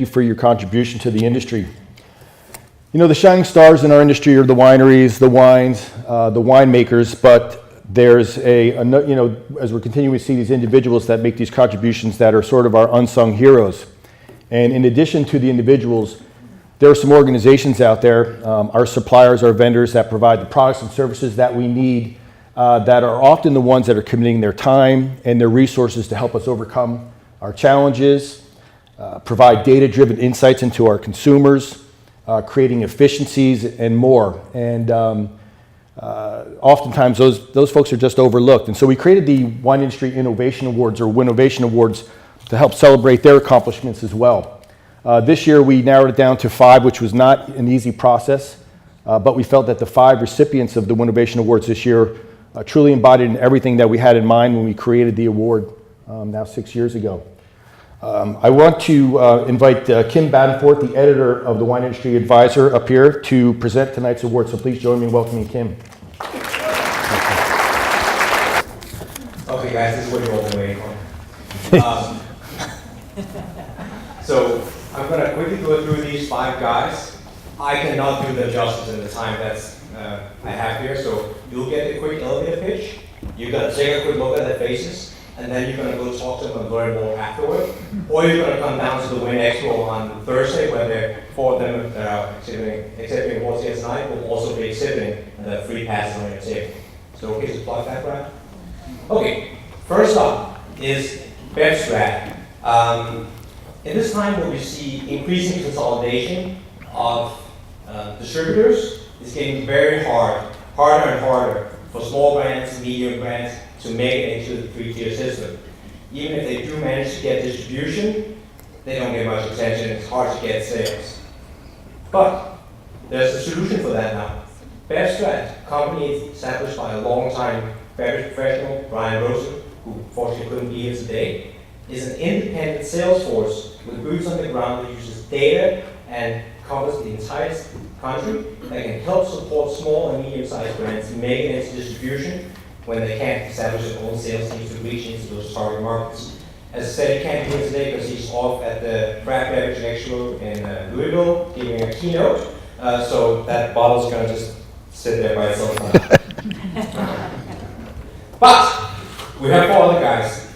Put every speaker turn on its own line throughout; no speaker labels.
you for your contribution to the industry. You know, the shining stars in our industry are the wineries, the wines, the winemakers, but there's you know, as we're continuing to see these individuals that make these contributions that are sort of our unsung heroes. And in addition to the individuals, there are some organizations out there, our suppliers, our vendors that provide the products and services that we need, that are often the ones that are committing their time and their resources to help us overcome our challenges, provide data-driven insights into our consumers, creating efficiencies and more. And oftentimes those folks are just overlooked. And so we created the Wine Industry Innovation Awards, or WINnovation Awards, to help celebrate their accomplishments as well. This year we narrowed it down to 5, which was not an easy process, but we felt that the 5 recipients of the WINnovation Awards this year truly embodied everything that we had in mind when we created the award now 6 years ago. I want to invite Kim Badenforth, the editor of the Wine Industry Advisor, up here to present tonight's award. So please join me in welcoming Kim.
Okay, guys, this is what you're all waiting for. So I'm going to quickly go through these 5 guys. I cannot do them justice in the time that's I have here. So you'll get a quick elevator pitch. You're going to take a quick look at their faces, and then you're going to go talk to them and learn more afterward. Or you're going to come down to the Win Expo on Thursday, where 4 of them that are exhibiting awards here tonight will also be exhibiting, and the free passes on your table. So okay to plug that, Brad? Okay, first up is BevStrat. In this time where we see increasing consolidation of distributors, it's getting very harder and harder for small brands, medium brands to make it into the 3-tier system. Even if they do manage to get distribution, they don't get much attention. It's hard to get sales. But there's a solution for that now. BevStrat, a company established by a long-time beverage professional, Brian Rosen, who fortunately couldn't be here today, is an independent sales force with boots on the ground that uses data and covers the entire country that can help support small and medium-sized brands to make it into distribution when they can't establish their own sales teams to reach into those target markets. As I said, he can't be here today because he's off at the Craft Beverage Expo in Louisville giving a keynote, so that bottle's going to just sit there by itself now. But we have 4 other guys.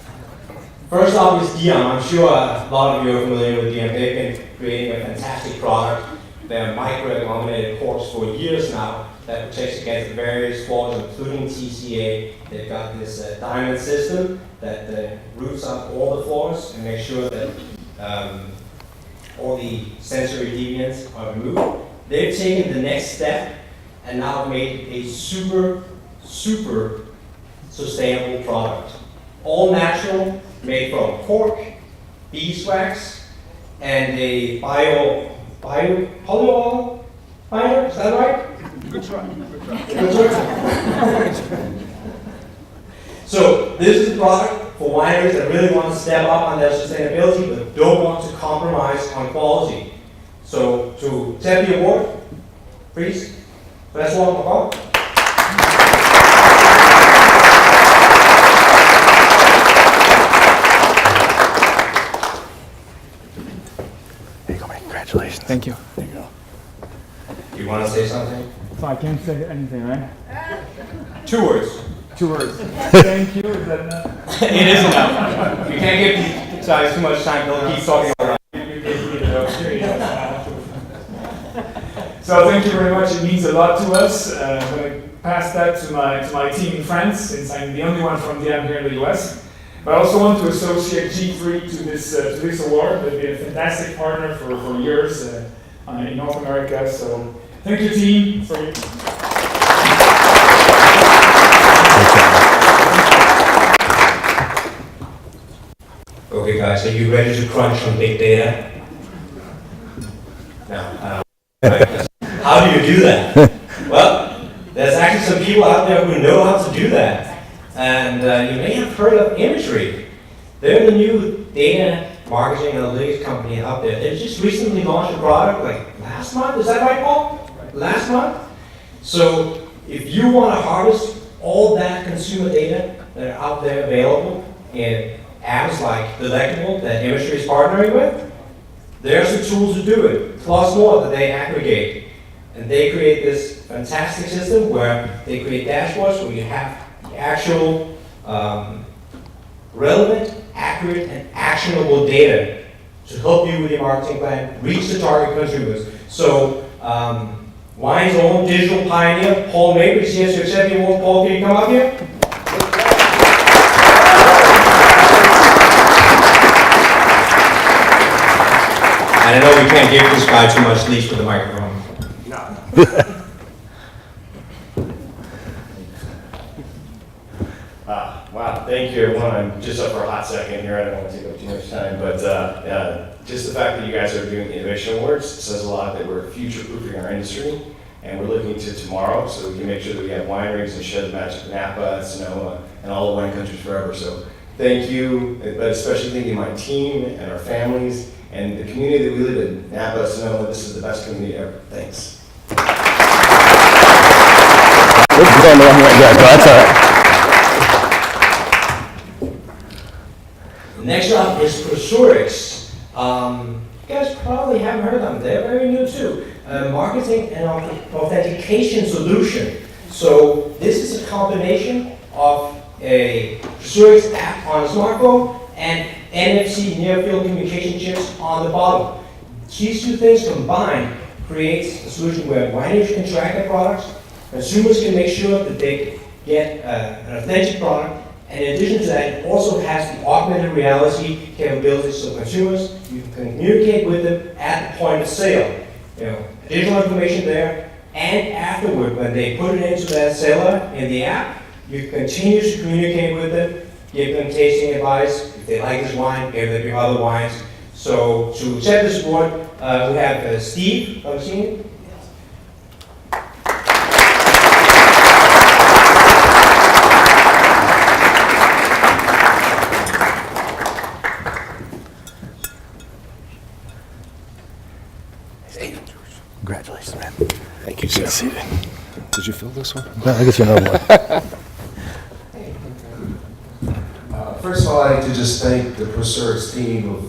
First off is Dion. I'm sure a lot of you are familiar with Dion. They've been creating a fantastic product. They're micro-agglomerated corks for years now that protects against the various flaws, including TCA. They've got this diamond system that roots out all the flaws and makes sure that all the sensory deviants are removed. They've taken the next step and now made a super sustainable product. All natural, made from cork, beeswax, and a polyol binder. Is that right? Good try. So this is a product for wineries that really want to step up on their sustainability but don't want to compromise on quality. So to accept the award, please, let's welcome Bob.
Congratulations.
Thank you.
There you go.
You want to say something?
So I can't say anything, right?
2 words.
2 words. Thank you. Is that enough?
It is enough. You can't give these guys too much time. They'll keep talking around.
So thank you very much. It means a lot to us. I'm going to pass that to my team in France, since I'm the only one from DM here in the US. But I also want to associate G3 to this award. They've been a fantastic partner for years in North America. So thank you, team, for your.
Okay, guys, are you ready to crunch some big data? No. How do you do that? Well, there's actually some people out there who know how to do that. And you may have heard of Imagery. They're the new data marketing analytics company out there. They just recently launched a product like last month. Is that right, Paul? Last month? So if you want to harvest all that consumer data that are out there available in apps like Delectable that Imagery is partnering with, There's the tools to do it, plus more that they aggregate. And they create this fantastic system where they create dashboards where you have the actual relevant, accurate, and actionable data to help you with your marketing plan, reach the target consumers. So, Wine's own digital pioneer, Paul Maker, is here to accept the award. Paul, can you come up here? And I know we can't give this guy too much leash with the microphone. No.
Wow, thank you everyone. I'm just up for a hot second here. I don't want to take up too much time, but just the fact that you guys are doing the WINnovation Awards says a lot that we're future-proofing our industry, and we're looking to tomorrow so we can make sure that we have wineries and share the magic of Napa, Sonoma, and all the wine countries forever. So thank you, but especially thank you to my team and our families and the community that we live in. Napa, Sonoma, this is the best community ever. Thanks.
Oops, going the wrong way. Yeah, that's all right.
Next up is Prosurix. You guys probably haven't heard of them. They're very new too. Marketing and authentication solution. So this is a combination of a Prosurix app on a smartphone and NFC near-field communication chips on the bottom. These two things combined creates a solution where wineries can track their products, consumers can make sure that they get an authentic product. And in addition to that, it also has the augmented reality capabilities so consumers, you can communicate with them at the point of sale. You know, additional information there, and afterward, when they put it into that seller in the app, you continue to communicate with them, give them tasting advice. If they like this wine, give them your other wines. So to accept this award, we have Steve. Have you seen it?
Congratulations, man.
Thank you, sir. Did you fill this one?
No, I guess another one.
First of all, I'd like to just thank the Prosurix team of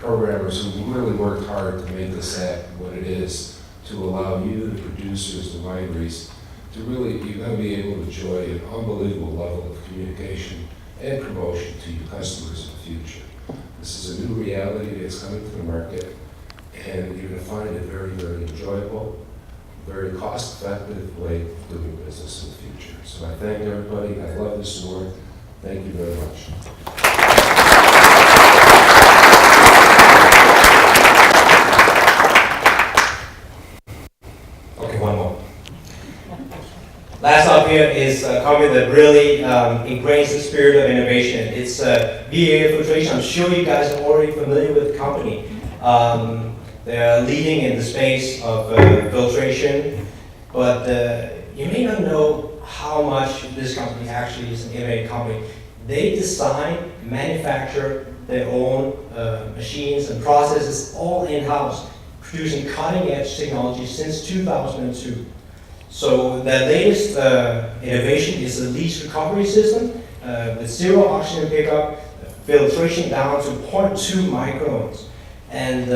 programmers who really worked hard to make this app what it is, to allow you, the producers, the wineries, to really, you're going to be able to enjoy an unbelievable level of communication and promotion to your customers in the future. This is a new reality that's coming to the market, and you're going to find it very, very enjoyable, very cost-effective way of doing business in the future. So I thank everybody. I love this award. Thank you very much.
Okay, one more. Last up here is a company that really ingrains the spirit of innovation. It's VA Filtration. I'm sure you guys are already familiar with the company. They're leading in the space of filtration, but you may not know how much this company actually is an innovative company. They design, manufacture their own machines and processes all in-house, producing cutting-edge technology since 2002. So their latest innovation is the leach recovery system with zero oxygen pickup, filtration down to 0.2 microns. And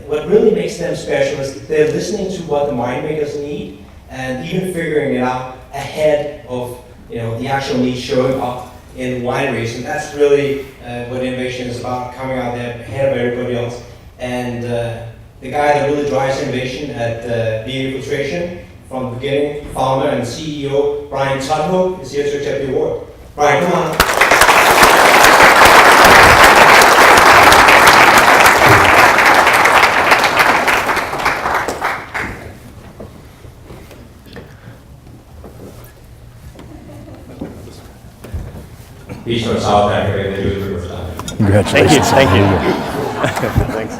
what really makes them special is they're listening to what the winemakers need and even figuring it out ahead of the actual need showing up in wineries. And that's really what innovation is about, coming out there ahead of everybody else. And the guy that really drives innovation at VA Filtration from the beginning, founder and CEO Brian Tudhope, is here to accept the award. Brian, come on. Beach from South Africa, they do it for the first time.
Congratulations.
Thank you. Thanks.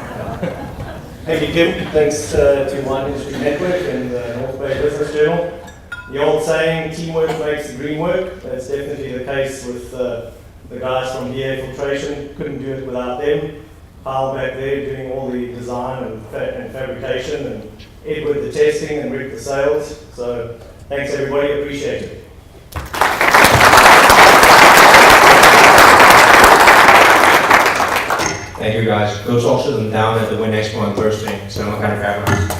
Thank you, Kim. Thanks to Wine Industry Network and the North Bay Business Journal. The old saying, teamwork makes the dream work. That's definitely the case with the guys from VA Filtration. Couldn't do it without them. Kyle back there doing all the design and fabrication, and Edward the testing, and Rick the sales. So thanks everybody, appreciate it.
Thank you guys. Go talk to them down at the Win Expo on Thursday. So I'm kind of